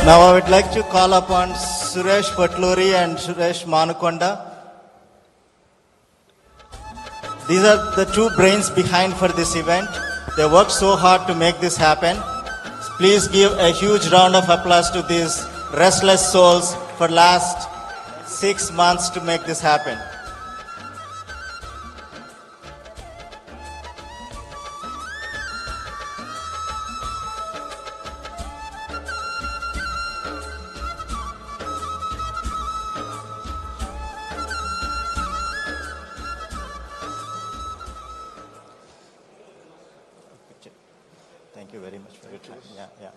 Now I would like to call upon Suresh Patluri and Suresh Manukonda. These are the two brains behind for this event. They worked so hard to make this happen. Please give a huge round of applause to these restless souls for last 6 months to make this happen. Thank you very much for your time. Yeah.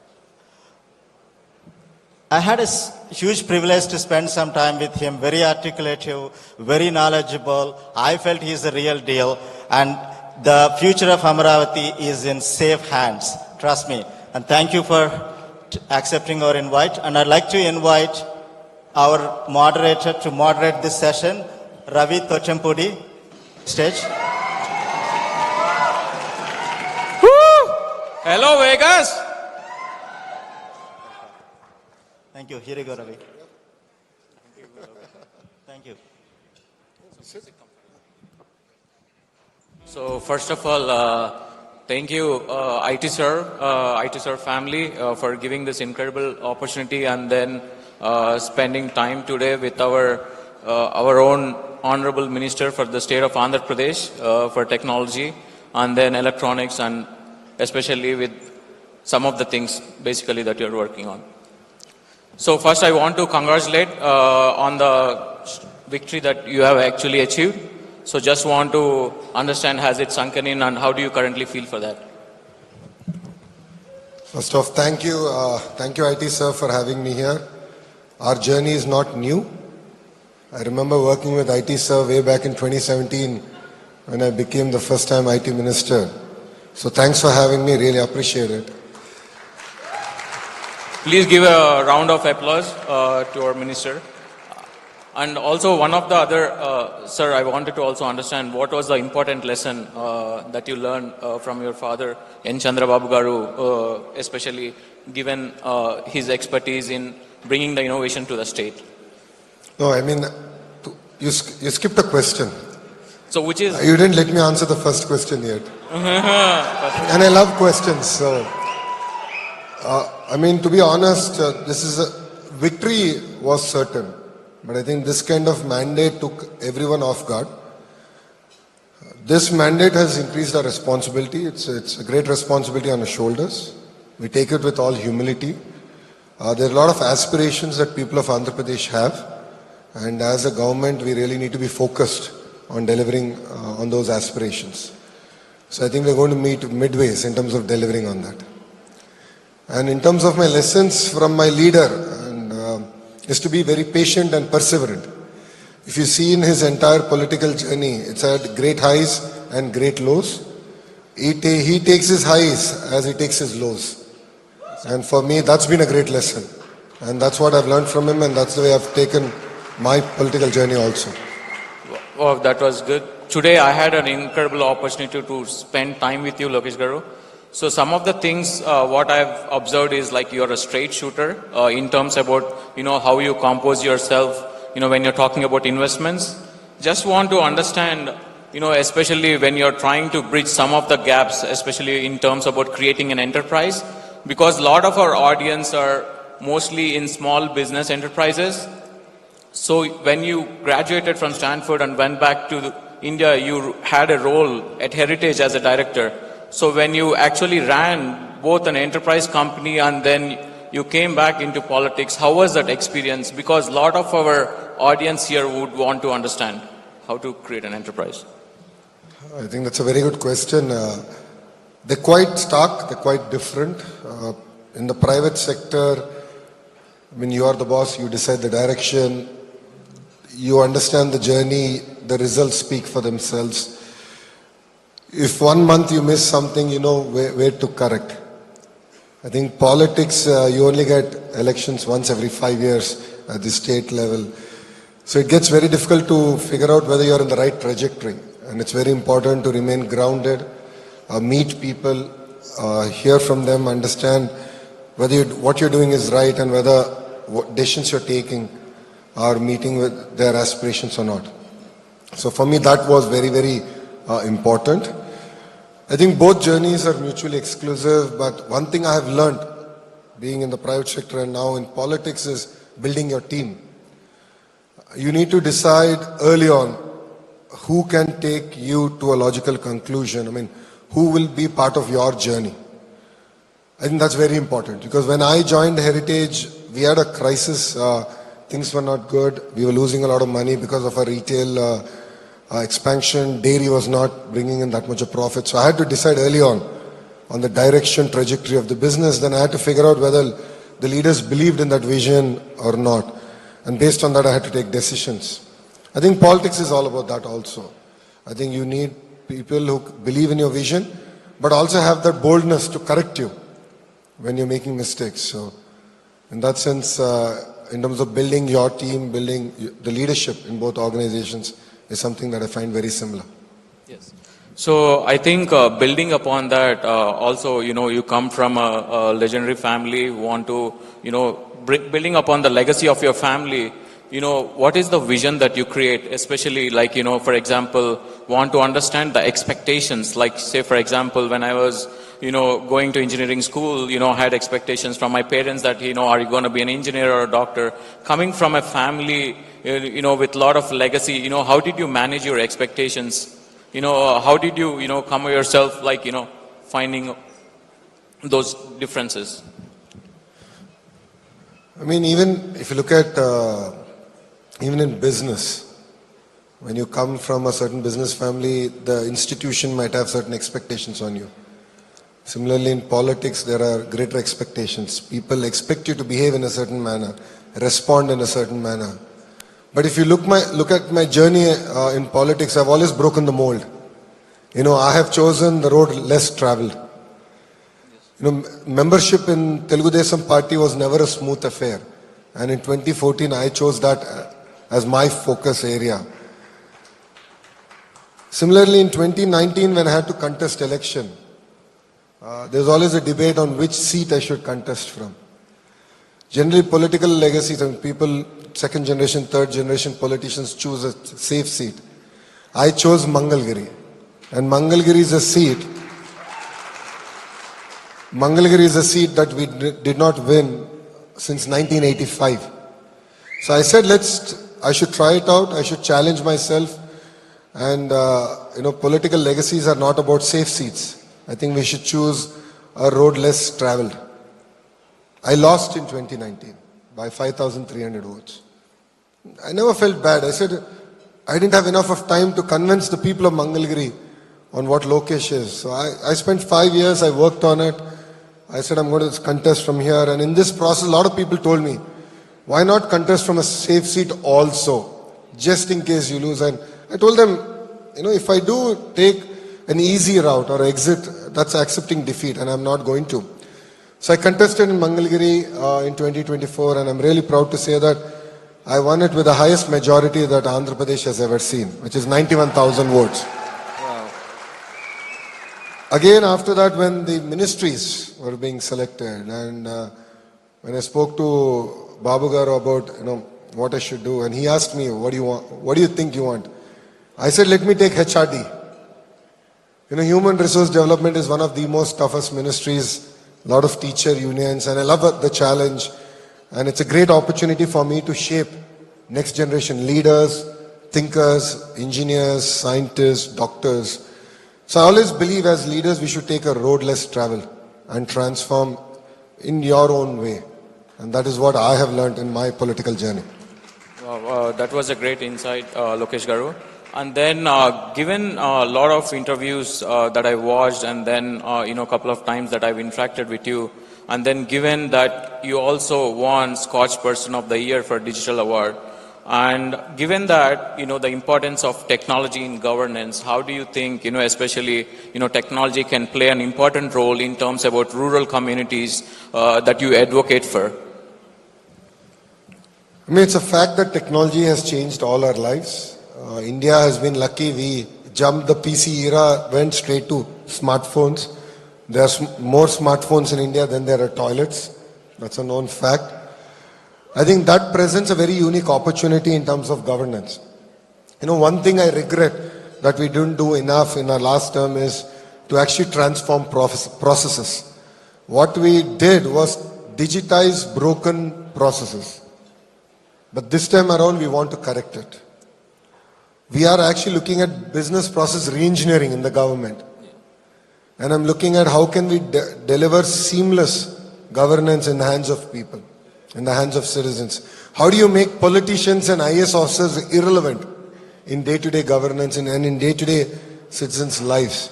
I had a huge privilege to spend some time with him, very articulative, very knowledgeable. I felt he is the real deal. And the future of Amaravati is in safe hands. Trust me. And thank you for accepting our invite. And I'd like to invite our moderator to moderate this session, Ravi Tochampudi, stage. Hello, Vegas. Thank you. Here you go, Ravi. Thank you. So, first of all, thank you, IT sir family, for giving this incredible opportunity and then spending time today with our own Honorable Minister for the state of Andhra Pradesh for technology and then electronics and especially with some of the things basically that you're working on. So first I want to congratulate on the victory that you have actually achieved. So just want to understand, has it sunken in and how do you currently feel for that? First off, thank you IT sir for having me here. Our journey is not new. I remember working with IT sir way back in 2017 when I became the first time IT minister. So thanks for having me, really appreciate it. Please give a round of applause to our minister. And also one of the other, sir, I wanted to also understand what was the important lesson that you learned from your father, N. Chandrababu Garu, especially given his expertise in bringing the innovation to the state. No, I mean, you skipped a question. So which is... You didn't let me answer the first question yet. And I love questions. So, I mean, to be honest, victory was certain. But I think this kind of mandate took everyone off guard. This mandate has increased our responsibility. It's a great responsibility on our shoulders. We take it with all humility. There are a lot of aspirations that people of Andhra Pradesh have. And as a government, we really need to be focused on delivering on those aspirations. So I think we're going to meet midways in terms of delivering on that. And in terms of my lessons from my leader, is to be very patient and perseverant. If you see in his entire political journey, it's had great highs and great lows. He takes his highs as he takes his lows. And for me, that's been a great lesson. And that's what I've learned from him, and that's the way I've taken my political journey also. Oh, that was good. Today I had an incredible opportunity to spend time with you, Lokesh Garu. So some of the things what I've observed is like you're a straight shooter in terms about, how you compose yourself, when you're talking about investments. Just want to understand, especially when you're trying to bridge some of the gaps, especially in terms about creating an enterprise, because a lot of our audience are mostly in small business enterprises. So when you graduated from Stanford and went back to India, you had a role at Heritage as a director. So when you actually ran both an enterprise company and then you came back into politics, how was that experience? Because a lot of our audience here would want to understand how to create an enterprise. I think that's a very good question. They're quite stark, they're quite different. In the private sector, you are the boss, you decide the direction, you understand the journey, the results speak for themselves. If 1 month you miss something, you know where to correct. I think politics, you only get elections once every 5 years at the state level. So it gets very difficult to figure out whether you're in the right trajectory. And it's very important to remain grounded, meet people, hear from them, understand whether what you're doing is right and whether what decisions you're taking are meeting with their aspirations or not. So for me, that was very, very important. I think both journeys are mutually exclusive, but one thing I have learned being in the private sector and now in politics is building your team. You need to decide early on who can take you to a logical conclusion. I mean, who will be part of your journey. I think that's very important because when I joined Heritage, we had a crisis. Things were not good. We were losing a lot of money because of our retail expansion. Dairy was not bringing in that much of profit. So I had to decide early on the direction, trajectory of the business. Then I had to figure out whether the leaders believed in that vision or not. And based on that, I had to take decisions. I think politics is all about that also. I think you need people who believe in your vision, but also have that boldness to correct you when you're making mistakes. So in that sense, in terms of building your team, building the leadership in both organizations is something that I find very similar. Yes. So I think building upon that, also, you come from a legendary family, want to, building upon the legacy of your family, what is the vision that you create, especially like, for example, want to understand the expectations, like say, for example, when I was, going to engineering school, I had expectations from my parents that, are you going to be an engineer or a doctor? Coming from a family, with a lot of legacy, how did you manage your expectations? How did you, come yourself, like, finding those differences? I mean, even if you look at, even in business, when you come from a certain business family, the institution might have certain expectations on you. Similarly, in politics, there are greater expectations. People expect you to behave in a certain manner, respond in a certain manner. But if you look at my journey in politics, I've always broken the mold. I have chosen the road less traveled. Membership in Telugu Desam Party was never a smooth affair. And in 2014, I chose that as my focus area. Similarly, in 2019, when I had to contest election, there's always a debate on which seat I should contest from. Generally, political legacies and people, second generation, third generation politicians choose a safe seat. I chose Mangalgiri. And Mangalgiri is a seat that we did not win since 1985. So I said, I should try it out. I should challenge myself. And, political legacies are not about safe seats. I think we should choose a road less traveled. I lost in 2019 by 5,300 votes. I never felt bad. I said, I didn't have enough of time to convince the people of Mangalgiri on what Lokesh is. So I spent 5 years, I worked on it. I said, I'm going to contest from here. And in this process, a lot of people told me, why not contest from a safe seat also, just in case you lose? And I told them, if I do take an easy route or exit, that's accepting defeat, and I'm not going to. So I contested in Mangalgiri in 2024, and I'm really proud to say that I won it with the highest majority that Andhra Pradesh has ever seen, which is 91,000 votes. Wow. Again, after that, when the ministries were being selected, and when I spoke to Babu Garu about what I should do, and he asked me, what do you want? What do you think you want? I said, let me take HRD. Human resource development is one of the most toughest ministries, a lot of teacher unions, and I love the challenge. And it's a great opportunity for me to shape next generation leaders, thinkers, engineers, scientists, doctors. So I always believe as leaders, we should take a road less traveled and transform in your own way. And that is what I have learned in my political journey. Wow, that was a great insight, Lokesh Garu. And then, given a lot of interviews that I watched, and then a couple of times that I've interacted with you, and then given that you also won Scotch Person of the Year for Digital Award, and given that the importance of technology in governance, how do you think especially technology can play an important role in terms about rural communities that you advocate for? I mean, it's a fact that technology has changed all our lives. India has been lucky. We jumped the PC era, went straight to smartphones. There are more smartphones in India than there are toilets. That's a known fact. I think that presents a very unique opportunity in terms of governance. You know, one thing I regret that we didn't do enough in our last term is to actually transform processes. What we did was digitize broken processes. But this time around, we want to correct it. We are actually looking at business process re-engineering in the government. And I'm looking at how can we deliver seamless governance in the hands of people, in the hands of citizens. How do you make politicians and IS officers irrelevant in day-to-day governance and in day-to-day citizens' lives?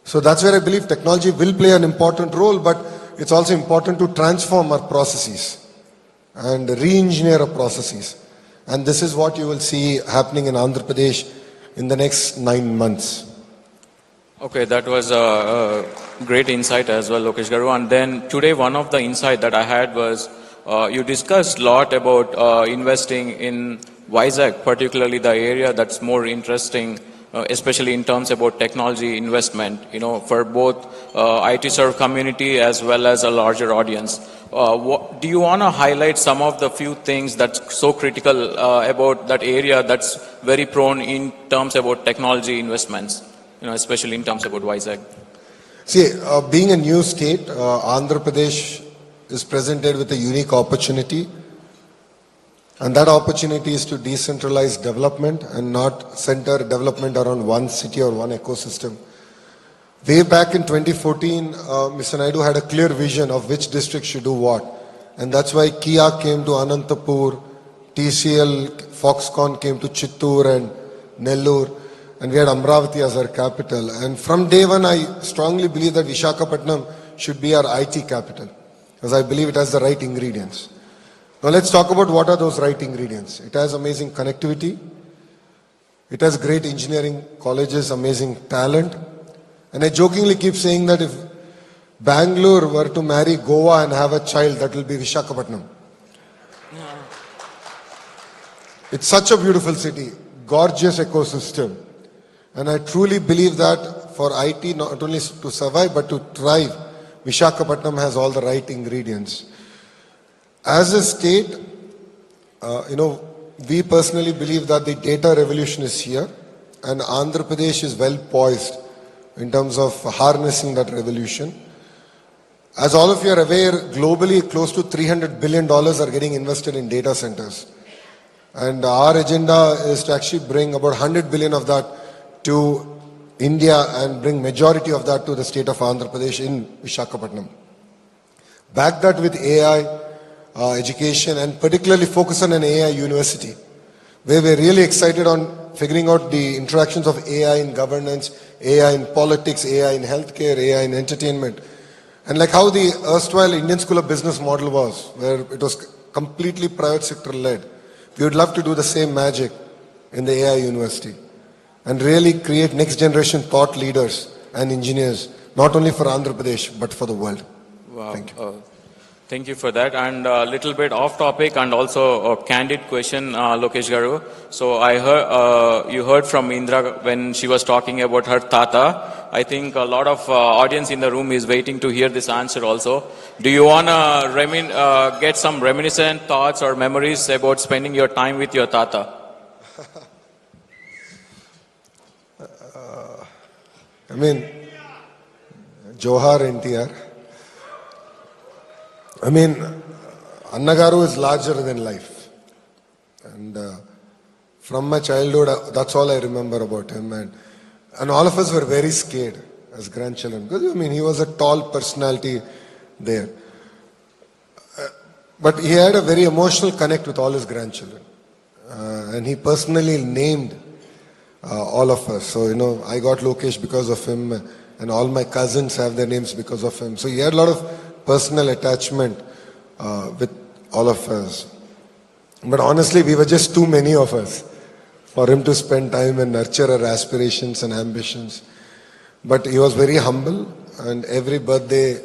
So that's where I believe technology will play an important role, but it's also important to transform our processes and re-engineer our processes. And this is what you will see happening in Andhra Pradesh in the next 9 months. Okay, that was a great insight as well, Lokesh Garu. And then today, one of the insight that I had was you discussed a lot about investing in Vizag, particularly the area that's more interesting, especially in terms about technology investment, you know, for both IT serve community as well as a larger audience. Do you want to highlight some of the few things that's so critical about that area that's very prone in terms about technology investments, you know, especially in terms about Vizag? See, being a new state, Andhra Pradesh is presented with a unique opportunity. And that opportunity is to decentralize development and not center development around one city or one ecosystem. Way back in 2014, Mr. Naidu had a clear vision of which district should do what. And that's why Kia came to Anantapur, TCL, Foxconn came to Chittoor and Nellore, and we had Amravati as our capital. And from day one, I strongly believe that Visakhapatnam should be our IT capital, because I believe it has the right ingredients. Now let's talk about what are those right ingredients. It has amazing connectivity. It has great engineering colleges, amazing talent. And I jokingly keep saying that if Bangalore were to marry Goa and have a child, that will be Visakhapatnam. It's such a beautiful city, gorgeous ecosystem. And I truly believe that for IT, not only to survive, but to thrive, Visakhapatnam has all the right ingredients. As a state, we personally believe that the data revolution is here, and Andhra Pradesh is well poised in terms of harnessing that revolution. As all of you are aware, globally close to $300 billion are getting invested in data centers. And our agenda is to actually bring about 100 billion of that to India and bring majority of that to the state of Andhra Pradesh in Visakhapatnam. Back that with AI, education, and particularly focus on an AI university, where we're really excited on figuring out the interactions of AI in governance, AI in politics, AI in healthcare, AI in entertainment. And like how the erstwhile Indian School of Business model was, where it was completely private sector led, we would love to do the same magic in the AI university and really create next generation thought leaders and engineers, not only for Andhra Pradesh, but for the world. Wow. Thank you. Thank you for that. And a little bit off topic and also a candid question, Lokesh Garu. So I heard, you heard from Indra when she was talking about her tata. I think a lot of audience in the room is waiting to hear this answer also. Do you want to get some reminiscent thoughts or memories about spending your time with your tata? Johar NTR. Annagaru is larger than life. And from my childhood, that's all I remember about him. And all of us were very scared as grandchildren. Because, he was a tall personality there. But he had a very emotional connect with all his grandchildren. And he personally named all of us. So, I got Lokesh because of him. And all my cousins have their names because of him. So he had a lot of personal attachment with all of us. But honestly, we were just too many of us for him to spend time and nurture our aspirations and ambitions. But he was very humble, and every birthday,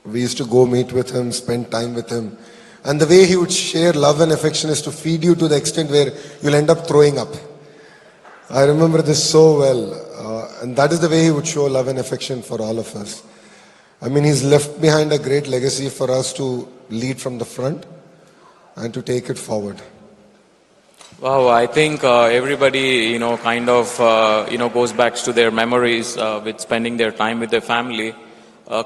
we used to go meet with him, spend time with him. And the way he would share love and affection is to feed you to the extent where you'll end up throwing up. I remember this so well. And that is the way he would show love and affection for all of us. I mean, he's left behind a great legacy for us to lead from the front and to take it forward. Wow, I think everybody, kind of, goes back to their memories with spending their time with their family.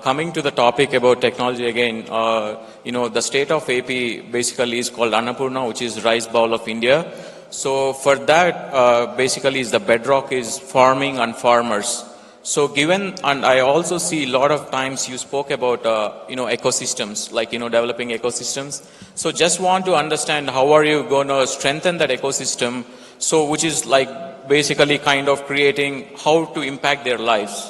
Coming to the topic about technology again, the state of AP basically is called Annapurna, which is rice bowl of India. So for that, basically is the bedrock is farming and farmers. So given, and I also see a lot of times you spoke about, ecosystems, like, developing ecosystems. So just want to understand how are you going to strengthen that ecosystem? So which is like basically kind of creating how to impact their lives.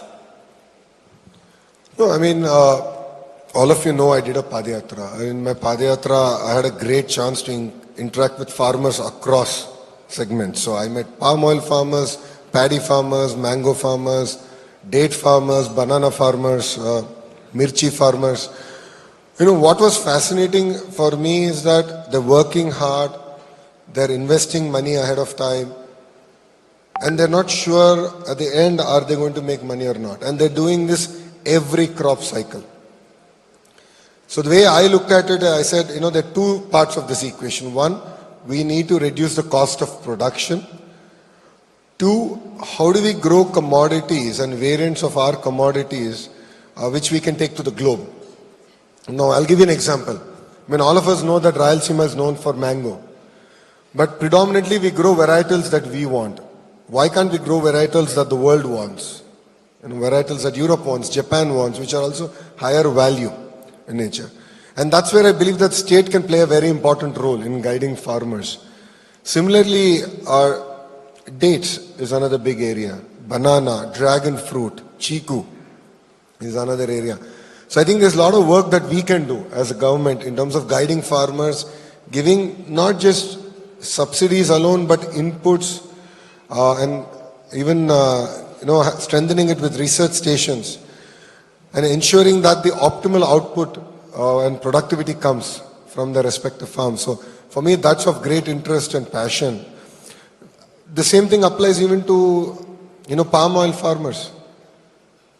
No, I mean, all of you know I did a Padayatra. In my Padayatra, I had a great chance to interact with farmers across segments. So I met palm oil farmers, paddy farmers, mango farmers, date farmers, banana farmers, mirchi farmers. What was fascinating for me is that they're working hard, they're investing money ahead of time, and they're not sure at the end are they going to make money or not. And they're doing this every crop cycle. So the way I looked at it, I said, there are two parts of this equation. One, we need to reduce the cost of production. Two, how do we grow commodities and variants of our commodities which we can take to the globe? Now, I'll give you an example. I mean, all of us know that Rayalaseema is known for mango. But predominantly we grow varietals that we want. Why can't we grow varietals that the world wants? Varietals that Europe wants, Japan wants, which are also higher value in nature. And that's where I believe that state can play a very important role in guiding farmers. Similarly, our dates is another big area. Banana, dragon fruit, chiku is another area. So I think there's a lot of work that we can do as a government in terms of guiding farmers, giving not just subsidies alone, but inputs and even strengthening it with research stations and ensuring that the optimal output and productivity comes from the respective farms. So for me, that's of great interest and passion. The same thing applies even to, palm oil farmers.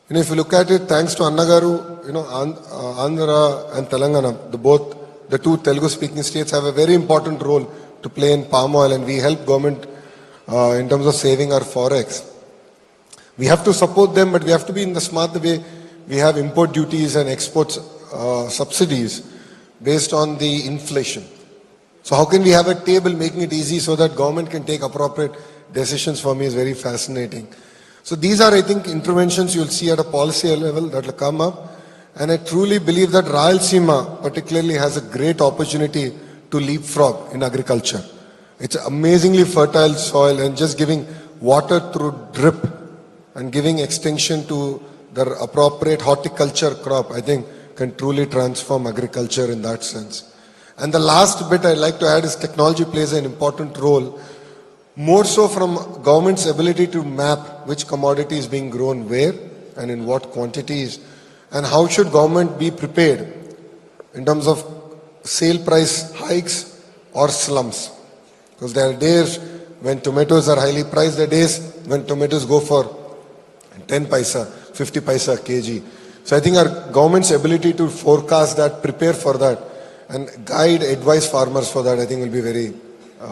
If you look at it, thanks to Annagaru, Andhra and Telangana, the two Telugu-speaking states have a very important role to play in palm oil, and we help government in terms of saving our forex. We have to support them, but we have to be in the smart way. We have import duties and exports subsidies based on the inflation. So how can we have a table making it easy so that government can take appropriate decisions? For me is very fascinating. So these are, I think, interventions you'll see at a policy level that will come up. And I truly believe that Rayalaseema particularly has a great opportunity to leapfrog in agriculture. It's amazingly fertile soil, and just giving water through drip and giving extension to the appropriate horticulture crop, I think, can truly transform agriculture in that sense. And the last bit I'd like to add is technology plays an important role, more so from government's ability to map which commodity is being grown where and in what quantities, and how should government be prepared in terms of sale price hikes or slumps. Because there are days when tomatoes are highly priced, there are days when tomatoes go for 10 paisa, 50 paisa a kg. So I think our government's ability to forecast that, prepare for that, and guide, advise farmers for that, I think will be very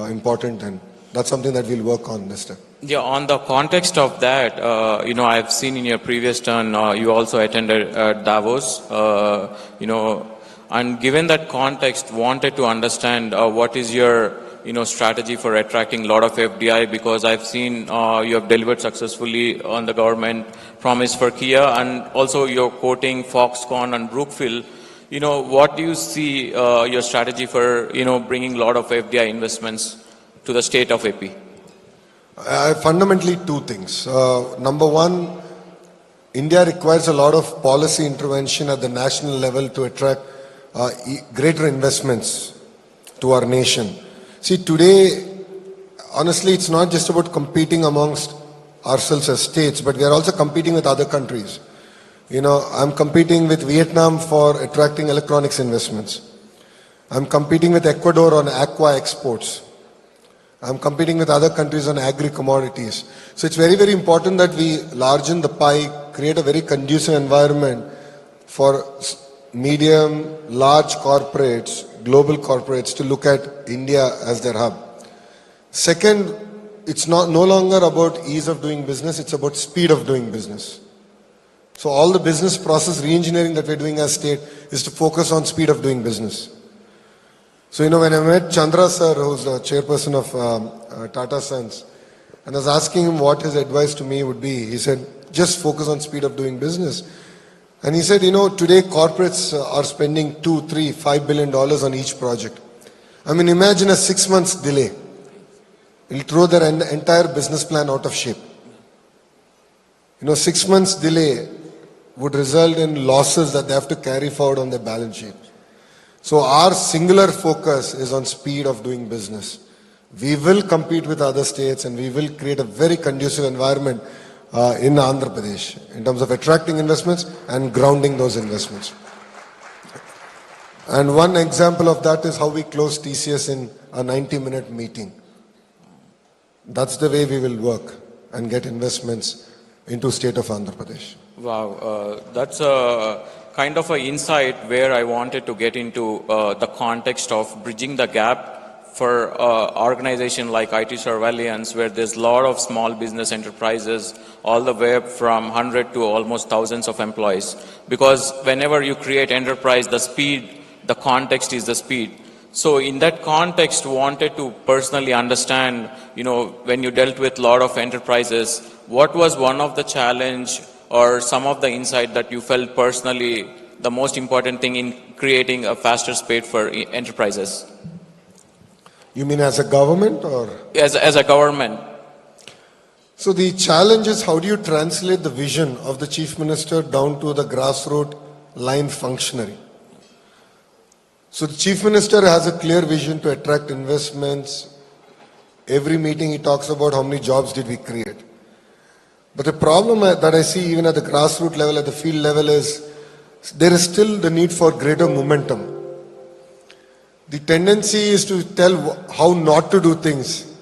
important, and that's something that we'll work on this time. Yeah, on the context of that, I've seen in your previous turn, you also attended Davos, and given that context, wanted to understand what is your strategy for attracting a lot of FDI, because I've seen you have delivered successfully on the government promise for Kia, and also you're quoting Foxconn and Brookfield. What do you see your strategy for, bringing a lot of FDI investments to the state of AP? Fundamentally, two things. Number one, India requires a lot of policy intervention at the national level to attract greater investments to our nation. See, today, honestly, it's not just about competing amongst ourselves as states, but we are also competing with other countries. I'm competing with Vietnam for attracting electronics investments. I'm competing with Ecuador on aqua exports. I'm competing with other countries on agri-commodities. So it's very, very important that we largen the pie, create a very conducive environment for medium, large corporates, global corporates to look at India as their hub. Second, it's no longer about ease of doing business, it's about speed of doing business. So all the business process re-engineering that we're doing as state is to focus on speed of doing business. So, when I met Chandra sir, who's the chairperson of Tata Sons, and I was asking him what his advice to me would be, he said, just focus on speed of doing business. And he said, today corporates are spending $2, $3, $5 billion on each project. I mean, imagine a 6 months delay. It'll throw their entire business plan out of shape. 6 months delay would result in losses that they have to carry forward on their balance sheet. So our singular focus is on speed of doing business. We will compete with other states and we will create a very conducive environment in Andhra Pradesh in terms of attracting investments and grounding those investments. And one example of that is how we closed TCS in a 90-minute meeting. That's the way we will work and get investments into state of Andhra Pradesh. Wow, that's a kind of an insight where I wanted to get into the context of bridging the gap for organization like IT Surveillance, where there's a lot of small business enterprises, all the way up from 100 to almost thousands of employees. Because whenever you create enterprise, the speed, the context is the speed. So in that context, wanted to personally understand, when you dealt with a lot of enterprises, what was one of the challenge or some of the insight that you felt personally the most important thing in creating a faster speed for enterprises? You mean as a government or? As a government. So the challenge is how do you translate the vision of the Chief Minister down to the grassroots line functionary? So the Chief Minister has a clear vision to attract investments. Every meeting he talks about how many jobs did we create. But the problem that I see even at the grassroots level, at the field level is there is still the need for greater momentum. The tendency is to tell how not to do things.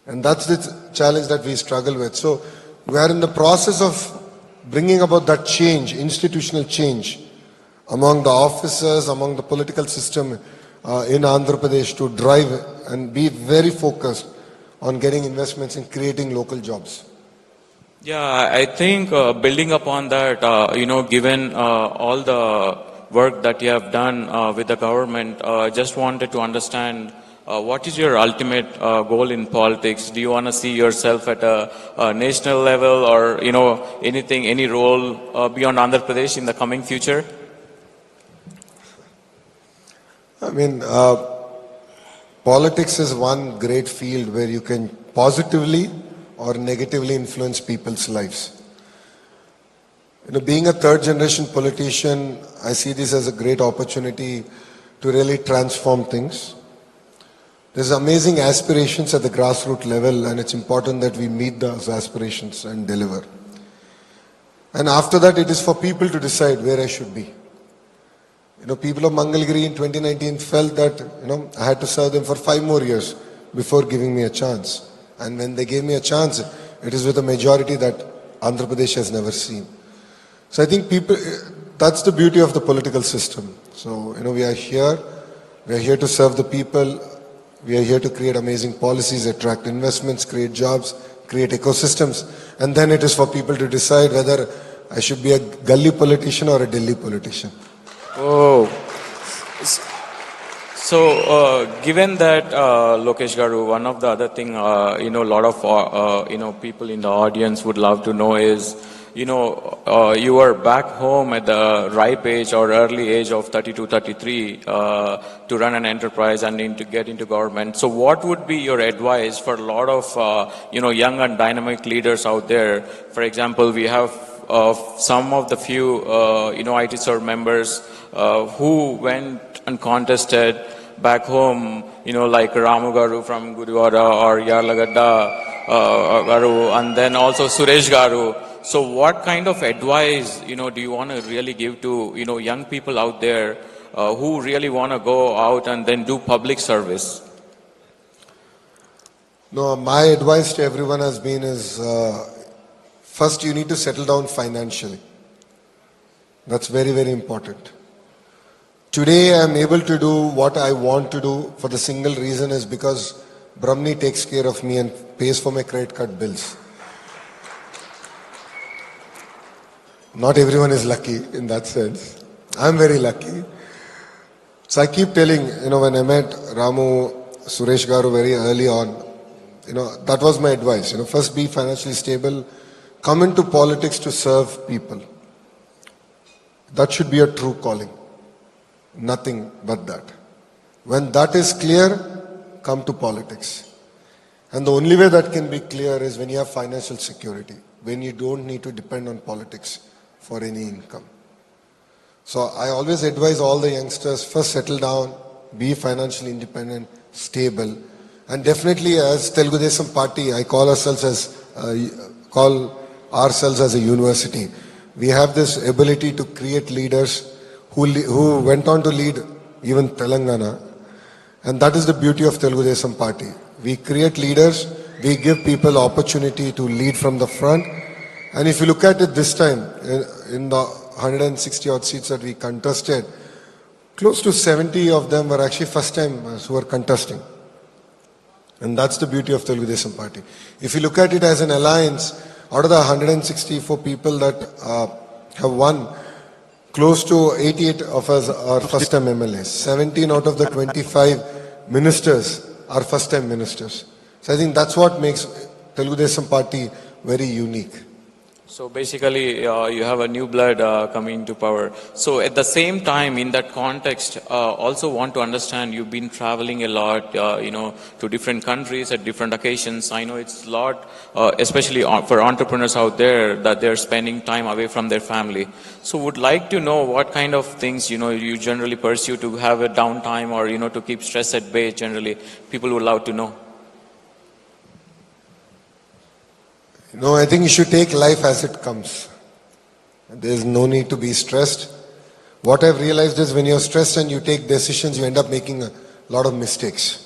And that's the challenge that we struggle with. So we are in the process of bringing about that change, institutional change among the officers, among the political system in Andhra Pradesh to drive and be very focused on getting investments and creating local jobs. Yeah, I think building upon that, given all the work that you have done with the government, just wanted to understand what is your ultimate goal in politics? Do you want to see yourself at a national level or, any role beyond Andhra Pradesh in the coming future? I mean, politics is one great field where you can positively or negatively influence people's lives. Being a third generation politician, I see this as a great opportunity to really transform things. There's amazing aspirations at the grassroots level and it's important that we meet those aspirations and deliver. And after that, it is for people to decide where I should be. People of Mangalgiri in 2019 felt that, I had to serve them for 5 more years before giving me a chance. And when they gave me a chance, it is with a majority that Andhra Pradesh has never seen. So I think that's the beauty of the political system. So, we are here to serve the people. We are here to create amazing policies, attract investments, create jobs, create ecosystems. And then it is for people to decide whether I should be a gully politician or a Delhi politician. Oh. So, given that, Lokesh Garu, one of the other thing, a lot of, people in the audience would love to know is, you were back home at the ripe age or early age of 32, 33 to run an enterprise and to get into government. So what would be your advice for a lot of, young and dynamic leaders out there? For example, we have some of the few, IT Serve members who went and contested back home, like Ramu Garu from Gudivada or Yarlagadda Garu, and then also Suresh Garu. So what kind of advice, do you want to really give to, young people out there who really want to go out and then do public service? No, my advice to everyone has been first you need to settle down financially. That's very, very important. Today I am able to do what I want to do for the single reason is because Brahmani takes care of me and pays for my credit card bills. Not everyone is lucky in that sense. I'm very lucky. So I keep telling, when I met Ramu, Suresh Garu very early on, that was my advice. First be financially stable, come into politics to serve people. That should be a true calling. Nothing but that. When that is clear, come to politics. And the only way that can be clear is when you have financial security, when you don't need to depend on politics for any income. So I always advise all the youngsters, first settle down, be financially independent, stable, and definitely as Telugu Desam Party, I call ourselves as a university. We have this ability to create leaders who went on to lead even Telangana, and that is the beauty of Telugu Desam Party. We create leaders, we give people opportunity to lead from the front, and if you look at it this time, in the 160 odd seats that we contested, close to 70 of them were actually first timers who were contesting. And that's the beauty of Telugu Desam Party. If you look at it as an alliance, out of the 164 people that have won, close to 88 of us are first time MLAs. 17 out of the 25 ministers are first time ministers. So I think that's what makes Telugu Desam Party very unique. So basically, you have a new blood coming to power. So at the same time, in that context, also want to understand you've been traveling a lot, to different countries at different occasions. I know it's a lot, especially for entrepreneurs out there, that they're spending time away from their family. So would like to know what kind of things, you generally pursue to have a downtime or, to keep stress at bay generally. People would love to know. No, I think you should take life as it comes. There is no need to be stressed. What I've realized is when you're stressed and you take decisions, you end up making a lot of mistakes.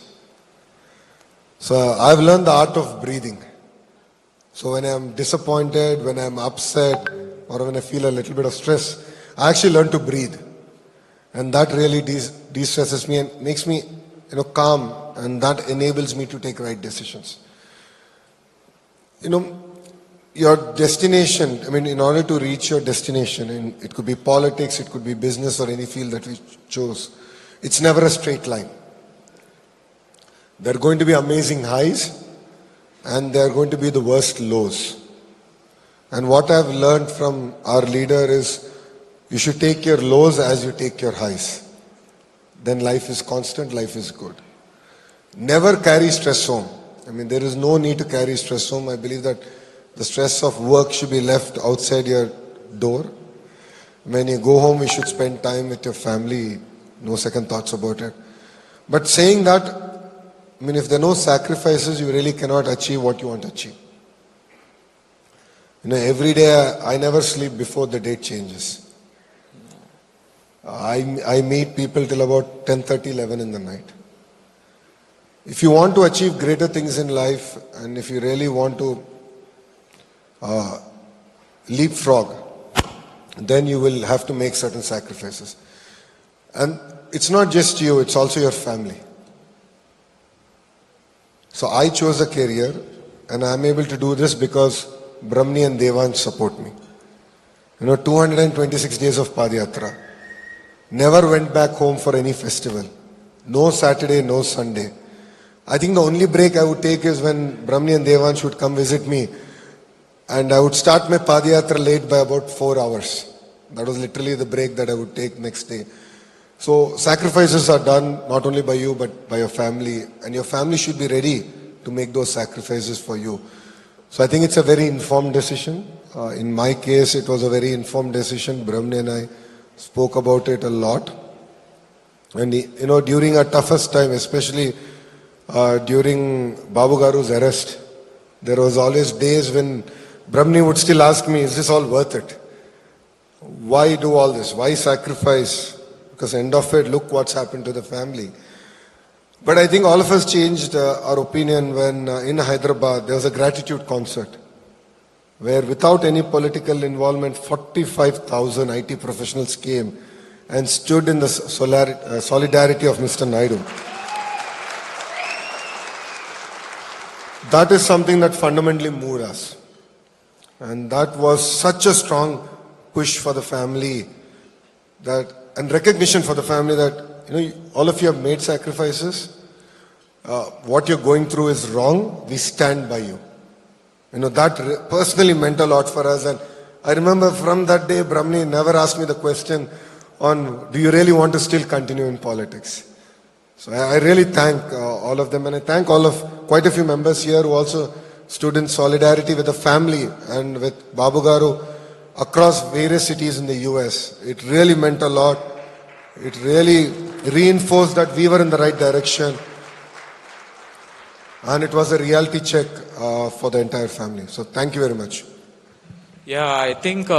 So I've learned the art of breathing. So when I'm disappointed, when I'm upset, or when I feel a little bit of stress, I actually learn to breathe. And that really de-stresses me and makes me, calm, and that enables me to take right decisions. Your destination, in order to reach your destination, and it could be politics, it could be business or any field that we chose, it's never a straight line. There are going to be amazing highs and there are going to be the worst lows. And what I've learned from our leader is you should take your lows as you take your highs. Then life is constant, life is good. Never carry stress home. There is no need to carry stress home. I believe that the stress of work should be left outside your door. When you go home, you should spend time with your family. No second thoughts about it. But saying that, if there are no sacrifices, you really cannot achieve what you want to achieve. Every day I never sleep before the date changes. I meet people till about 10:30, 11 in the night. If you want to achieve greater things in life, and if you really want to leapfrog, then you will have to make certain sacrifices. And it's not just you, it's also your family. So I chose a career, and I'm able to do this because Brahmani and Devansh support me. 226 days of Padayatra. Never went back home for any festival. No Saturday, no Sunday. I think the only break I would take is when Brahmani and Devansh would come visit me, and I would start my Padayatra late by about 4 hours. That was literally the break that I would take next day. So sacrifices are done not only by you but by your family, and your family should be ready to make those sacrifices for you. So I think it's a very informed decision. In my case, it was a very informed decision. Brahmani and I spoke about it a lot. And during our toughest time, especially during Babu Garu's arrest, there was always days when Brahmani would still ask me, is this all worth it? Why do all this? Why sacrifice? Because end of it, look what's happened to the family. But I think all of us changed our opinion when in Hyderabad there was a gratitude concert. where without any political involvement, 45,000 IT professionals came and stood in the solidarity of Mr. Naidu. That is something that fundamentally moved us. And that was such a strong push for the family that, and recognition for the family that, all of you have made sacrifices. What you're going through is wrong. We stand by you. That personally meant a lot for us. And I remember from that day, Brahmani never asked me the question on, do you really want to still continue in politics? So I really thank all of them, and I thank quite a few members here who also stood in solidarity with the family and with Babu Garu across various cities in the US. It really meant a lot. It really reinforced that we were in the right direction. And it was a reality check for the entire family. So thank you very much. Yeah, I think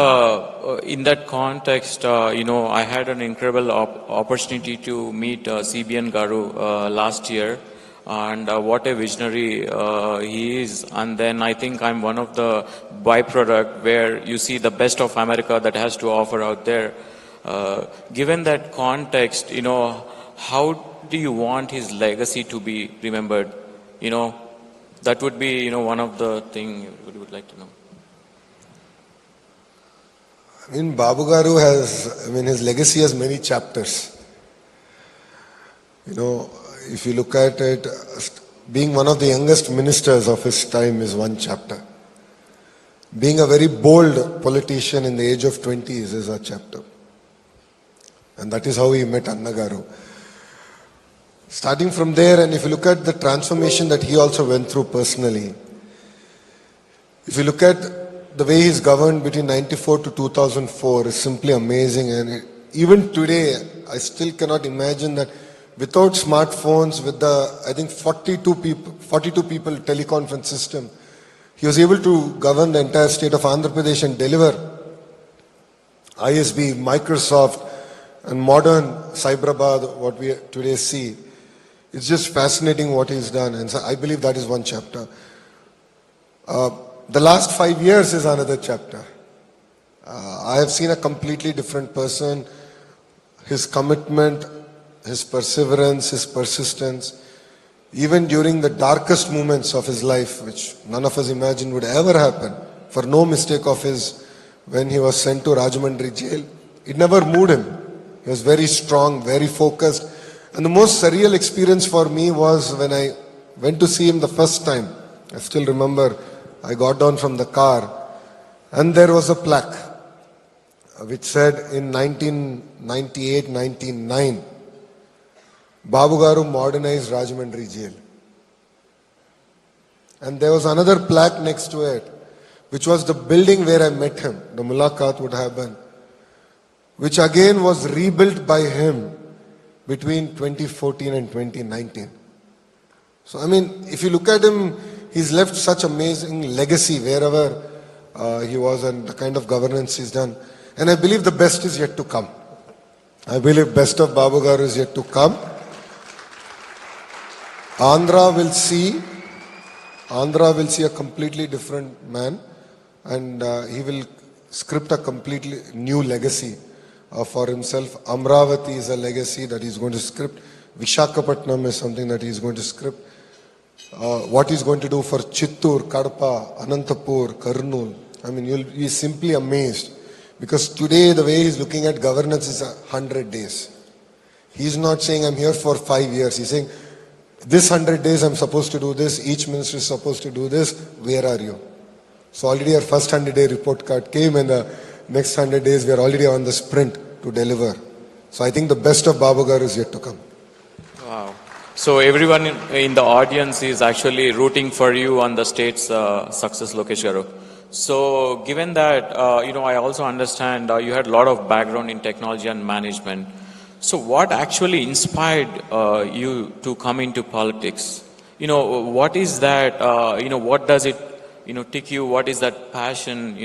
in that context, I had an incredible opportunity to meet CBN Garu last year, and what a visionary he is. And then I think I'm one of the byproduct where you see the best of America that has to offer out there. Given that context, how do you want his legacy to be remembered? That would be, one of the things we would like to know. Babu Garu his legacy has many chapters. If you look at it, being one of the youngest ministers of his time is one chapter. Being a very bold politician in the age of 20s is a chapter. And that is how he met Anna Garu. Starting from there, and if you look at the transformation that he also went through personally, if you look at the way he's governed between 94 to 2004 is simply amazing. And even today, I still cannot imagine that without smartphones, with the, I think 42 people teleconference system, he was able to govern the entire state of Andhra Pradesh and deliver ISB, Microsoft, and modern Cyberabad, what we today see. It's just fascinating what he's done. And so I believe that is one chapter. The last 5 years is another chapter. I have seen a completely different person. His commitment, his perseverance, his persistence, even during the darkest moments of his life, which none of us imagined would ever happen, for no mistake of his, when he was sent to Rajahmundry jail, it never moved him. He was very strong, very focused. And the most surreal experience for me was when I went to see him the first time. I still remember, I got down from the car and there was a plaque which said in 1998-99, Babu Garu modernized Rajahmundry jail. And there was another plaque next to it, which was the building where I met him, the Mulaqat would happen, which again was rebuilt by him between 2014 and 2019. So if you look at him, he's left such amazing legacy wherever he was and the kind of governance he's done. And I believe the best is yet to come. I believe best of Babu Garu is yet to come. Andhra will see a completely different man, and he will script a completely new legacy for himself. Amravati is a legacy that he's going to script. Visakhapatnam is something that he's going to script. What he's going to do for Chittur, Kadapa, Anantapur, Kurnool. You'll be simply amazed. Because today the way he's looking at governance is 100 days. He's not saying I'm here for 5 years. He's saying this 100 days I'm supposed to do this. Each minister is supposed to do this. Where are you? So already our first 100-day report card came, and the next 100 days we are already on the sprint to deliver. So I think the best of Babu Garu is yet to come. Wow. So everyone in the audience is actually rooting for you on the state's success, Lokesh Garu. So given that, I also understand you had a lot of background in technology and management. So what actually inspired you to come into politics? What is that, what does it, tick you? What is that passion,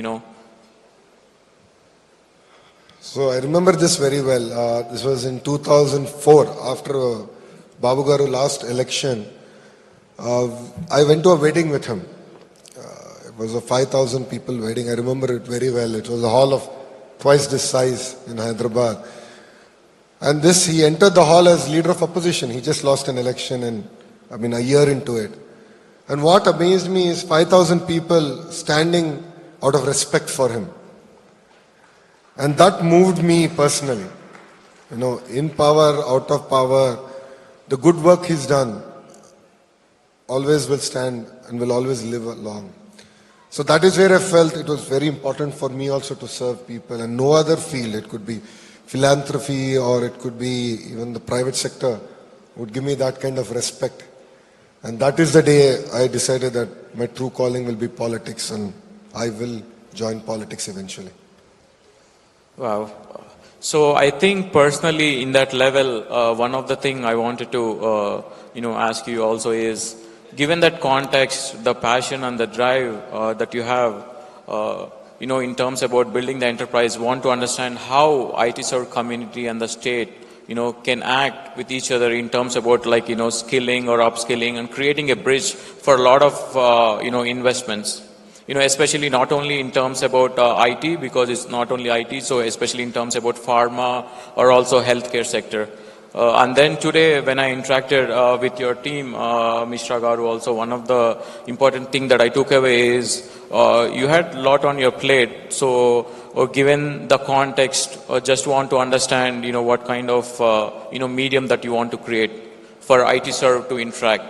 So I remember this very well. This was in 2004, after Babu Garu last election. I went to a wedding with him. It was a 5,000 people wedding. I remember it very well. It was a hall of twice this size in Hyderabad. And he entered the hall as leader of opposition. He just lost an election a year into it. And what amazed me is 5,000 people standing out of respect for him. And that moved me personally. In power, out of power, the good work he's done always will stand and will always live long. So that is where I felt it was very important for me also to serve people, and no other field, it could be philanthropy or it could be even the private sector, would give me that kind of respect. And that is the day I decided that my true calling will be politics, and I will join politics eventually. Wow. So I think personally in that level, one of the thing I wanted to, ask you also is, given that context, the passion and the drive that you have, in terms about building the enterprise, want to understand how IT serve community and the state, can act with each other in terms about skilling or upskilling and creating a bridge for a lot of, investments. Especially not only in terms about IT, because it's not only IT, so especially in terms about pharma or also healthcare sector. And then today, when I interacted with your team, Mishra Garu, also one of the important thing that I took away is you had a lot on your plate. So, given the context, just want to understand, what kind of medium that you want to create for IT serve to interact.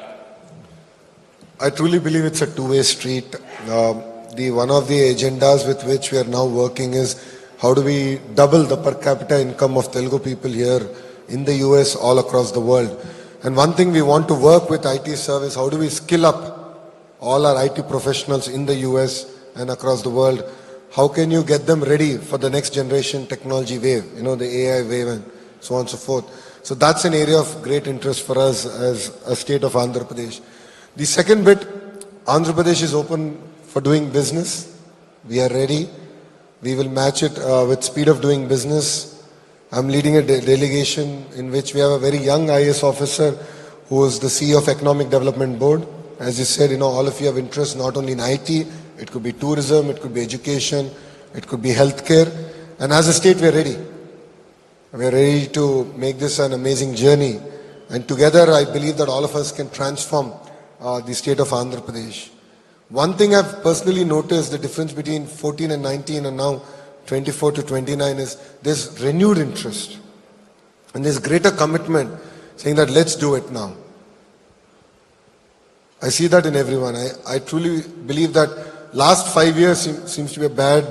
I truly believe it's a two-way street. One of the agendas with which we are now working is how do we double the per capita income of Telugu people here in the US, all across the world. And one thing we want to work with IT service, how do we skill up all our IT professionals in the US and across the world? How can you get them ready for the next generation technology wave, the AI wave and so on and so forth. So that's an area of great interest for us as a state of Andhra Pradesh. The second bit, Andhra Pradesh is open for doing business. We are ready. We will match it with speed of doing business. I'm leading a delegation in which we have a very young IAS officer who is the CEO of Economic Development Board. As you said, all of you have interest not only in IT, it could be tourism, it could be education, it could be healthcare. And as a state, we're ready. We're ready to make this an amazing journey. And together, I believe that all of us can transform the state of Andhra Pradesh. One thing I've personally noticed, the difference between 14 and 19 and now 24 to 29 is there's renewed interest and there's greater commitment saying that let's do it now. I see that in everyone. I truly believe that last 5 years seems to be a bad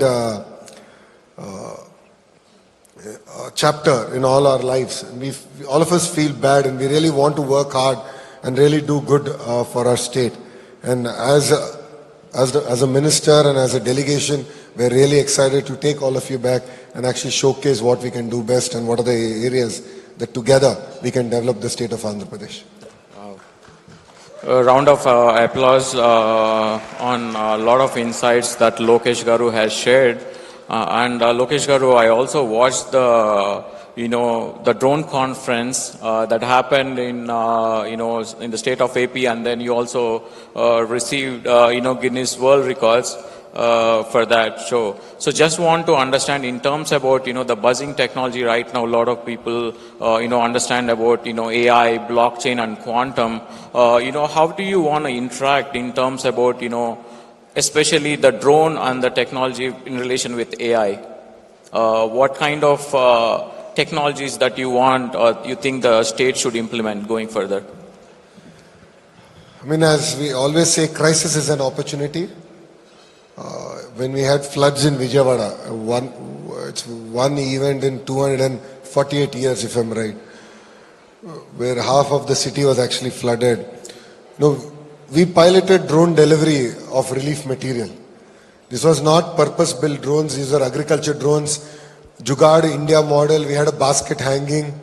chapter in all our lives. And all of us feel bad and we really want to work hard and really do good for our state. And as a minister and as a delegation, we're really excited to take all of you back and actually showcase what we can do best and what are the areas that together we can develop the state of Andhra Pradesh. Wow. A round of applause on a lot of insights that Lokesh Garu has shared. And Lokesh Garu, I also watched the drone conference that happened in in the state of AP, and then you also received Guinness World Records for that show. So just want to understand in terms about the buzzing technology right now. A lot of people understand about AI, blockchain, and quantum. How do you want to interact in terms about especially the drone and the technology in relation with AI? What kind of technologies that you want or you think the state should implement going further? As we always say, crisis is an opportunity. When we had floods in Vijayawada, it's one event in 248 years, if I'm right, where half of the city was actually flooded. We piloted drone delivery of relief material. This was not purpose-built drones. These are agriculture drones. Jugaad India model. We had a basket hanging.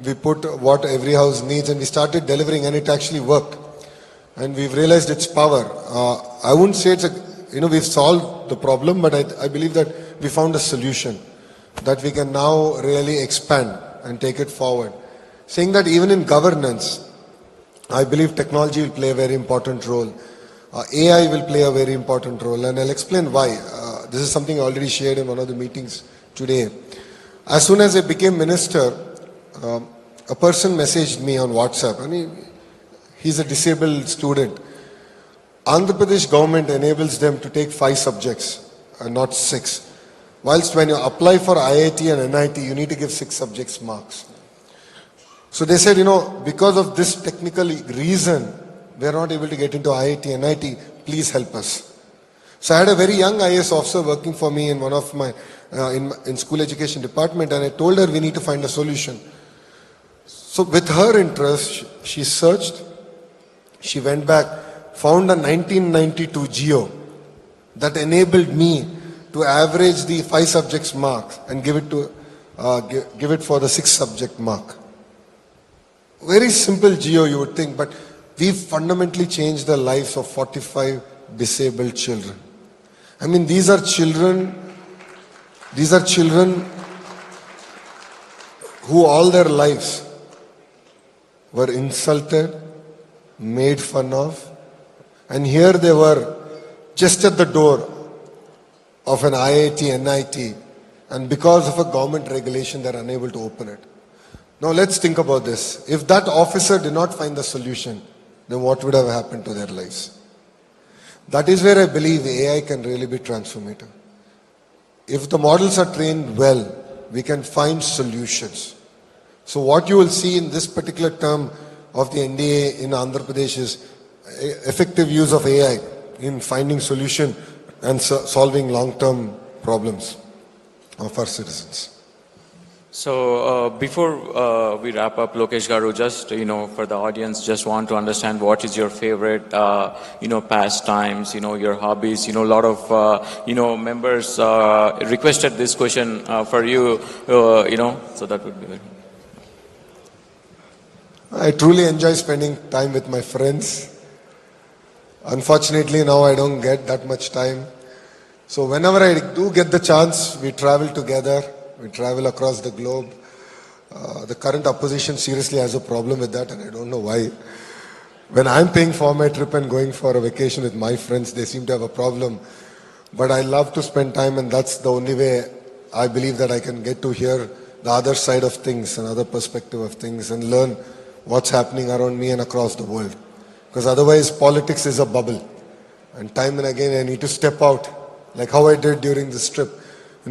We put what every house needs and we started delivering and it actually worked. And we've realized its power. I wouldn't say we've solved the problem, but I believe that we found a solution that we can now really expand and take it forward. Saying that even in governance, I believe technology will play a very important role. AI will play a very important role, and I'll explain why. This is something I already shared in one of the meetings today. As soon as I became minister, a person messaged me on WhatsApp, and he's a disabled student. Andhra Pradesh government enables them to take 5 subjects and not 6. Whilst when you apply for IIT and NIT, you need to give 6 subjects marks. So they said, because of this technical reason, we are not able to get into IIT, NIT, please help us. So I had a very young IAS officer working for me in one of my, in school education department, and I told her we need to find a solution. So with her interest, she searched, she went back, found a 1992 GEO that enabled me to average the 5 subjects marks and give it for the 6 subject mark. Very simple GEO, you would think, but we've fundamentally changed the lives of 45 disabled children. I mean, these are children who all their lives were insulted, made fun of, and here they were just at the door of an IIT, NIT, and because of a government regulation, they're unable to open it. Now let's think about this. If that officer did not find the solution, then what would have happened to their lives? That is where I believe AI can really be transformative. If the models are trained well, we can find solutions. So what you will see in this particular term of the NDA in Andhra Pradesh is effective use of AI in finding solution and solving long-term problems of our citizens. So before we wrap up, Lokesh Garu, just for the audience, just want to understand what is your favorite pastimes, your hobbies. A lot of members requested this question for you, so that would be very. I truly enjoy spending time with my friends. Unfortunately, now I don't get that much time. So whenever I do get the chance, we travel together. We travel across the globe. The current opposition seriously has a problem with that, and I don't know why. When I'm paying for my trip and going for a vacation with my friends, they seem to have a problem. But I love to spend time, and that's the only way I believe that I can get to hear the other side of things, another perspective of things, and learn what's happening around me and across the world. Because otherwise, politics is a bubble. And time and again, I need to step out, like how I did during this trip.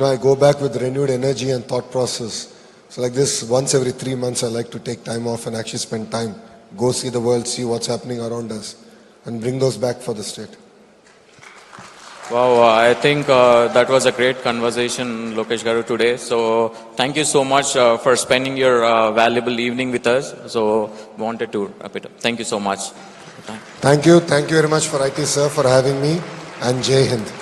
I go back with renewed energy and thought process. So like this, once every 3 months, I like to take time off and actually spend time. Go see the world, see what's happening around us, and bring those back for the state. Wow, I think that was a great conversation, Lokesh Garu, today. So thank you so much for spending your valuable evening with us. So wanted to wrap it up. Thank you so much. Thank you. Thank you very much for IT, sir, for having me. And Jai Hind.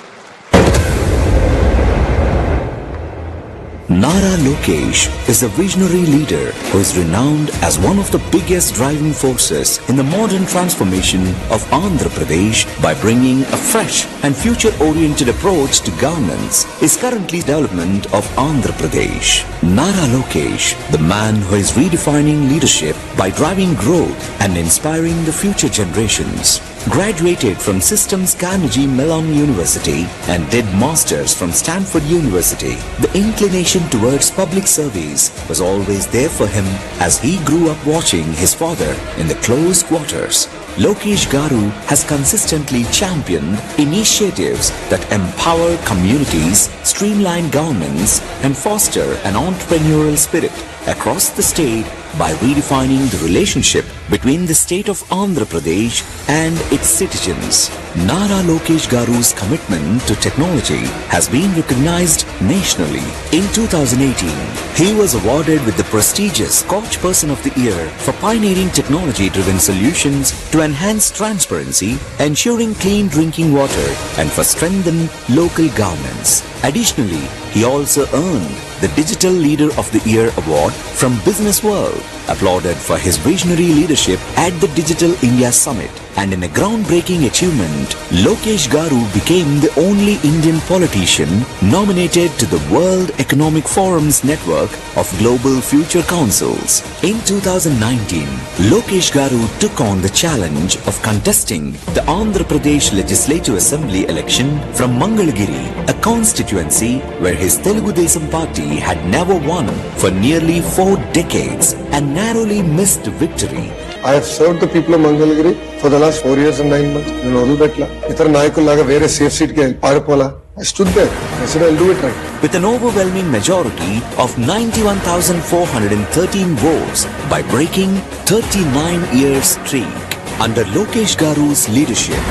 Nara Lokesh is a visionary leader who is renowned as one of the biggest driving forces in the modern transformation of Andhra Pradesh by bringing a fresh and future-oriented approach to governance is currently development of Andhra Pradesh. Nara Lokesh, the man who is redefining leadership by driving growth and inspiring the future generations. Graduated from Systems Carnegie Mellon University and did masters from Stanford University. The inclination towards public service was always there for him as he grew up watching his father in the close quarters. Lokesh Garu has consistently championed initiatives that empower communities, streamline governance, and foster an entrepreneurial spirit across the state by redefining the relationship between the state of Andhra Pradesh and its citizens. Nara Lokesh Garu's commitment to technology has been recognized nationally. In 2018, he was awarded with the prestigious Koch Person of the Year for pioneering technology-driven solutions to enhance transparency, ensuring clean drinking water, and for strengthened local governance. Additionally, he also earned the Digital Leader of the Year award from Business World, applauded for his visionary leadership at the Digital India Summit, And in a groundbreaking achievement, Lokesh Garu became the only Indian politician nominated to the World Economic Forum's network of Global Future Councils. In 2019, Lokesh Garu took on the challenge of contesting the Andhra Pradesh Legislative Assembly election from Mangalagiri, a constituency where his Telugu Desam party had never won for nearly 4 decades and narrowly missed victory. I have served the people of Mangalagiri for the last 4 years and 9 months. నేను వదిలిపెట్ల ఇతర నాయకుల్లాగా వేరే safe seat కి పారిపోలా. I stood there. I said I'll do it right. With an overwhelming majority of 91,413 votes by breaking 39 years streak. Under Lokesh Garu's leadership,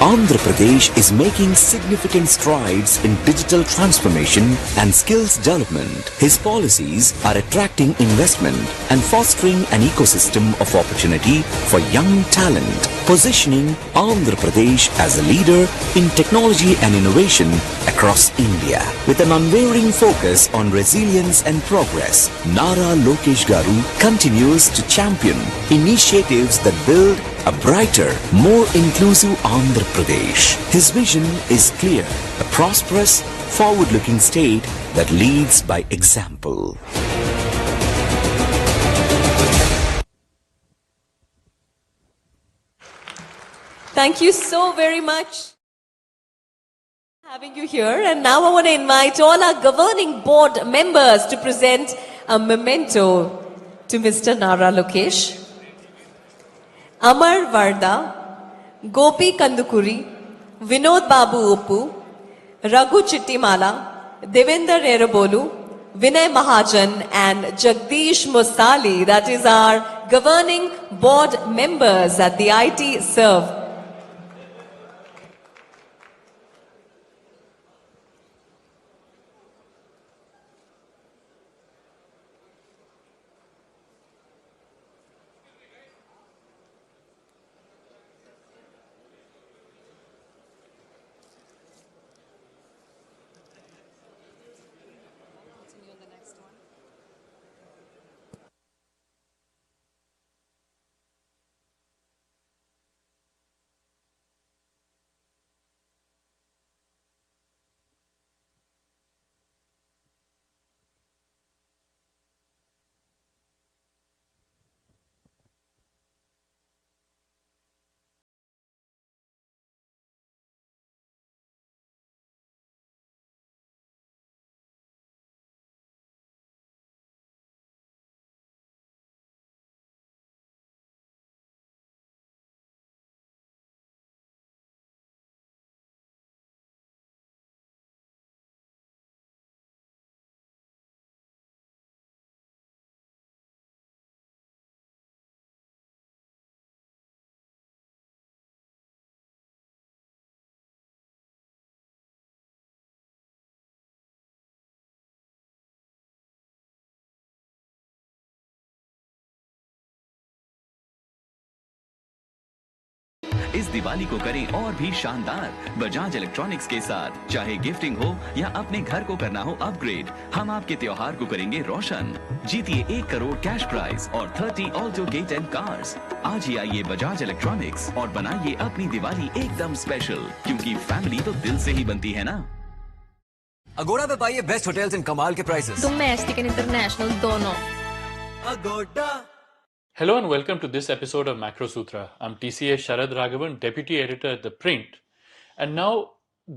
Andhra Pradesh is making significant strides in digital transformation and skills development. His policies are attracting investment and fostering an ecosystem of opportunity for young talent, positioning Andhra Pradesh as a leader in technology and innovation across India. With an unwavering focus on resilience and progress, Nara Lokesh Garu continues to champion initiatives that build a brighter, more inclusive Andhra Pradesh. His vision is clear, a prosperous, forward-looking state that leads by example. Thank you so very much for having you here. And now I want to invite all our governing board members to present a memento to Mr. Nara Lokesh. Amar Varda, Gopi Kandukuri, Vinod Babu Uppu, Raghu Chittimala, Devender Erabolu, Vinay Mahajan and Jagdish Mustali, that is our governing board members at the IT Serve. इस दिवाली को करें और भी शानदार Bajaj electronics के साथ। चाहे gifting हो या अपने घर को करना हो अपग्रेड, हम आपके त्योहार को करेंगे रोशन। जीतिए 1 करोड़ कैश प्राइज और 30 ऑल्टो गेट एंड कार्स। आज ही आइए बजाज इलेक्ट्रॉनिक्स और बनाइए अपनी दिवाली एकदम स्पेशल, क्योंकि फैमिली तो दिल से ही बनती है ना। अगोड़ा पे पाइए बेस्ट होटल्स एंड कमाल के प्राइसेस। डोमेस्टिक एंड इंटरनेशनल दोनों। Aguada. Hello and welcome to this episode of Macro Sutra. I'm TCA Sharad Raghavan, Deputy Editor at The Print. And now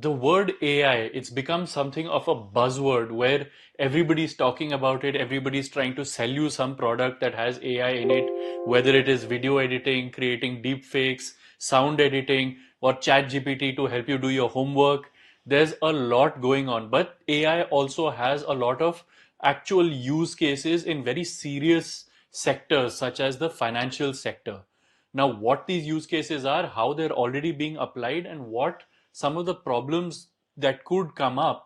the word AI, it's become something of a buzzword where everybody's talking about it. Everybody's trying to sell you some product that has AI in it, whether it is video editing, creating deep fakes, sound editing, or chat GPT to help you do your homework. There's a lot going on, but AI also has a lot of actual use cases in very serious sectors such as the financial sector. Now, what these use cases are, how they're already being applied, and what some of the problems that could come up.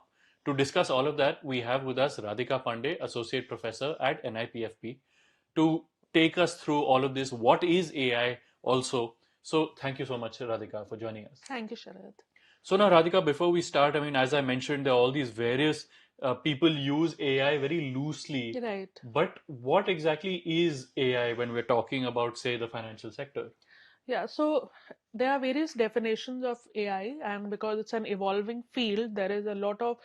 To discuss all of that, we have with us Radhika Pandey, Associate Professor at NIPFP, to take us through all of this. What is AI also? So, thank you so much, Radhika, for joining us. Thank you, Sharad. So now, Radhika, before we start, I mean, as I mentioned, there are all these various people use AI very loosely. Right. But what exactly is AI when we're talking about, say, the financial sector? Yeah, so There are various definitions of AI, and because it's an evolving field, there is a lot of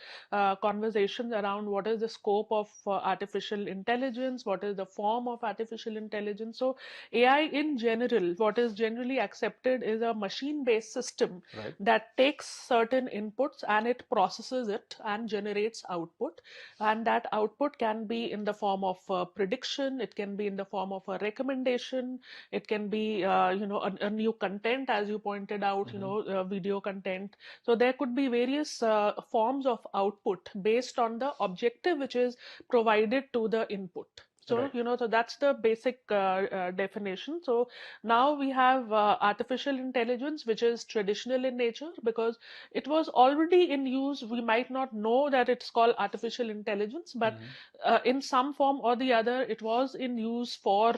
conversations around what is the scope of artificial intelligence, what is the form of artificial intelligence. So, AI in general, what is generally accepted is a machine based system Right. that takes certain inputs and it processes it and generates output. And that output can be in the form of prediction, it can be in the form of a recommendation, it can be a new content, as you pointed out, video content. So there could be various forms of output based on the objective which is provided to the input. So Right. so that's the basic definition. So now we have artificial intelligence, which is traditional in nature because it was already in use. We might not know that it's called artificial intelligence, but in some form or the other, it was in use for,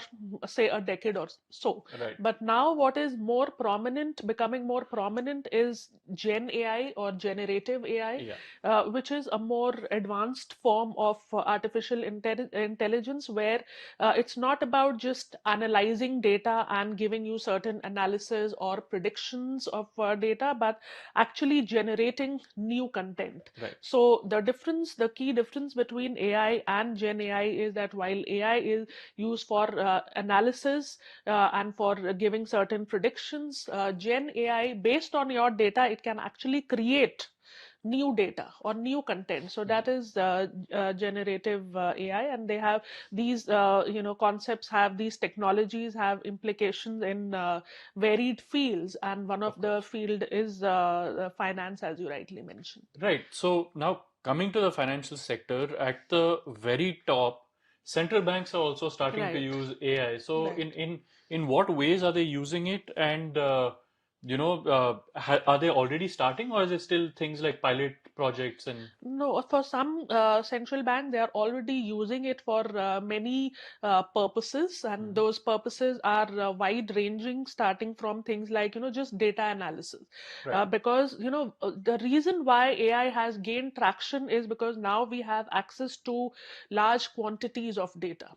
say, a decade or so. Right. But now, what is more prominent, becoming more prominent, is Gen AI or generative AI, Yeah. which is a more advanced form of artificial intelligence, where it's not about just analyzing data and giving you certain analysis or predictions of data, but actually generating new content. Right. So the key difference between AI and Gen AI is that while AI is used for analysis and for giving certain predictions, Gen AI, based on your data, it can actually create new data or new content. So that is generative AI, and they have these concepts, have these technologies, have implications in varied fields, and one of the field is finance, as you rightly mentioned. Right. So now coming to the financial sector, at the very top, central banks are also starting to Right. use AI. So Right. in what ways are they using it? And are they already starting, or is it still things like pilot projects and No, for some central bank, they are already using it for many purposes, and those purposes are wide ranging, starting from things like, just data analysis. right? Because, the reason why AI has gained traction is because now we have access to large quantities of data.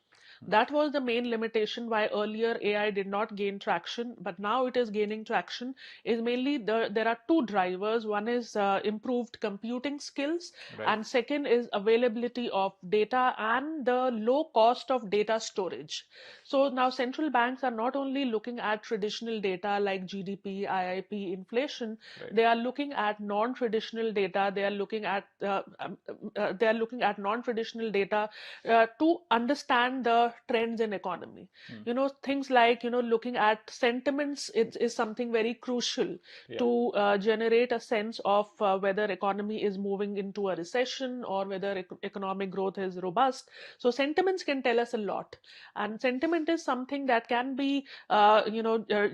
That was the main limitation why earlier AI did not gain traction, but now it is gaining traction. Is mainly there are two drivers. One is improved computing skills, Right. and second is availability of data and the low cost of data storage. So now central banks are not only looking at traditional data like GDP, IIP, inflation. Right. They are looking at non-traditional data. They are looking at non-traditional data to understand the trends in economy. Things like looking at sentiments is something very crucial Yeah. to generate a sense of whether economy is moving into a recession or whether economic growth is robust. So sentiments can tell us a lot, and sentiment is something that can be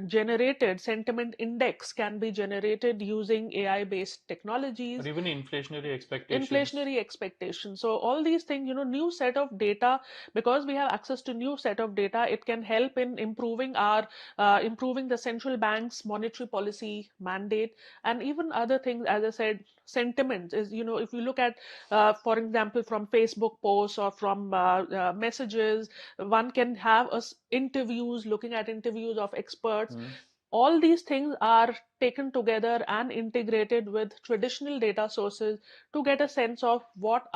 generated. Sentiment index can be generated using AI based technologies. Or even inflationary expectations. Inflationary expectations. So all these things, new set of data, because we have access to new set of data, it can help in improving the central bank's monetary policy mandate, and even other things. As I said, sentiment is, if you look at, for example, from Facebook posts or from messages, one can have interviews, looking at interviews of experts. All these things are taken together and integrated with traditional data sources to get a sense of what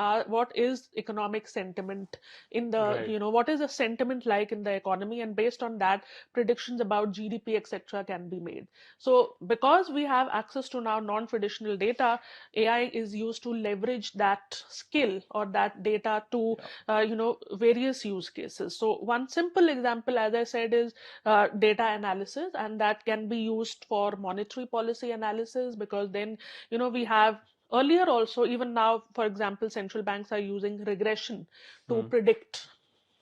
is economic sentiment in the Right. what is the sentiment like in the economy, and based on that, predictions about GDP, etc., can be made. So because we have access to now non-traditional data, AI is used to leverage that skill or that data to various use cases. So one simple example, as I said, is data analysis, and that can be used for monetary policy analysis, because then we have earlier also, even now, for example, central banks are using regression to predict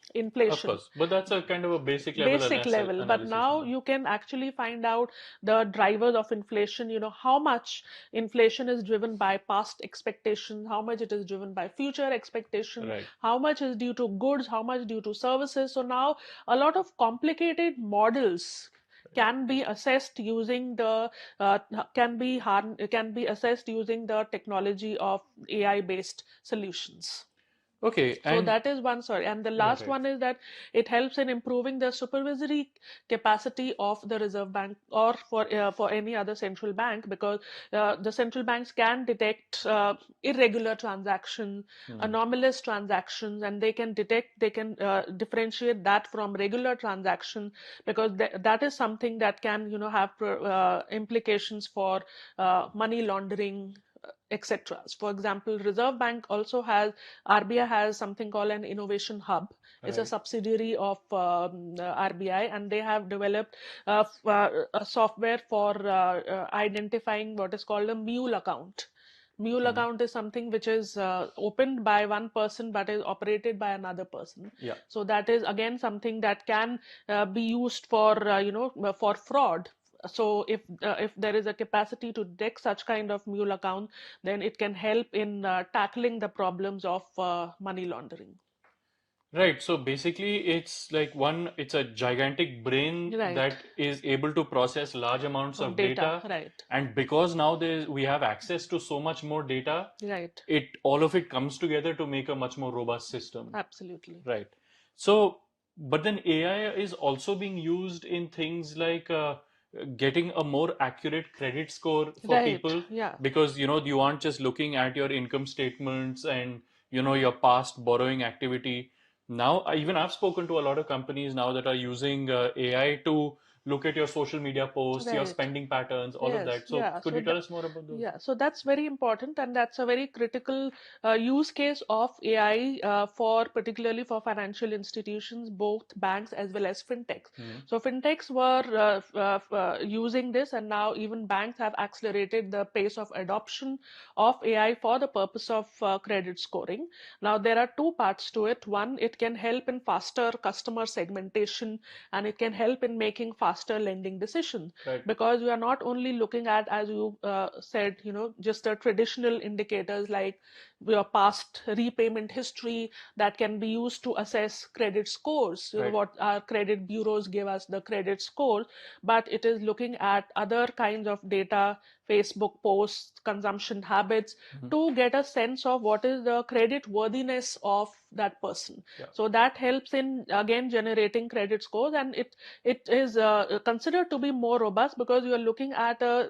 Of inflation. course, but that's a kind of a basic level Basic level, but analysis now now. you can actually find out the drivers of inflation, how much inflation is driven by past expectations, how much it is driven by future expectation, Right. how much is due to goods, how much due to services. So now a lot of complicated models can be assessed using the can be assessed using the technology of AI based solutions. Okay, So and that is one, sorry. And the last right. one is that it helps in improving the supervisory capacity of the Reserve Bank or for any other central bank, because the central banks can detect irregular transactions, anomalous transactions, and they can differentiate that from regular transaction, because that is something that can, have implications for money laundering, etc. For example, Reserve Bank also has, RBI has something called an innovation hub. It's a Right. subsidiary of RBI, and they have developed a software for identifying what is called a mule account. Mule account is something which is opened by one person but is operated by another person. Yeah. So that is again something that can be used for for fraud. So if there is a capacity to detect such kind of mule account, then it can help in tackling the problems of money laundering. Right. So basically, it's a gigantic brain Right. that is able to process large amounts Of of data. data. Right. And because now we have access to so much more data, Right. all of it comes together to make a much more robust system. Absolutely. Right. So, but then AI is also being used in things like getting a more accurate credit score for Right. people, Yeah. because you aren't just looking at your income statements and your past borrowing activity. Now, even I've spoken to a lot of companies now that are using AI to look at your social media posts, your Right. spending patterns, all of Yes. that. So, Yeah. could you tell us more about those? Yeah. So that's very important, and that's a very critical use case of AI for particularly for financial institutions, both banks as well as fintechs. So fintechs were using this, and now even banks have accelerated the pace of adoption of AI for the purpose of credit scoring. Now there are two parts to it. One, it can help in faster customer segmentation, and it can help in making faster lending decisions, Right. because you are not only looking at, as you said, just the traditional indicators like your past repayment history that can be used to assess credit scores, Right. what our credit bureaus give us the credit score, but it is looking at other kinds of data, Facebook posts, consumption habits, to get a sense of what is the credit worthiness of that person. Yeah. So that helps in again generating credit scores, and it is considered to be more robust because you are looking at a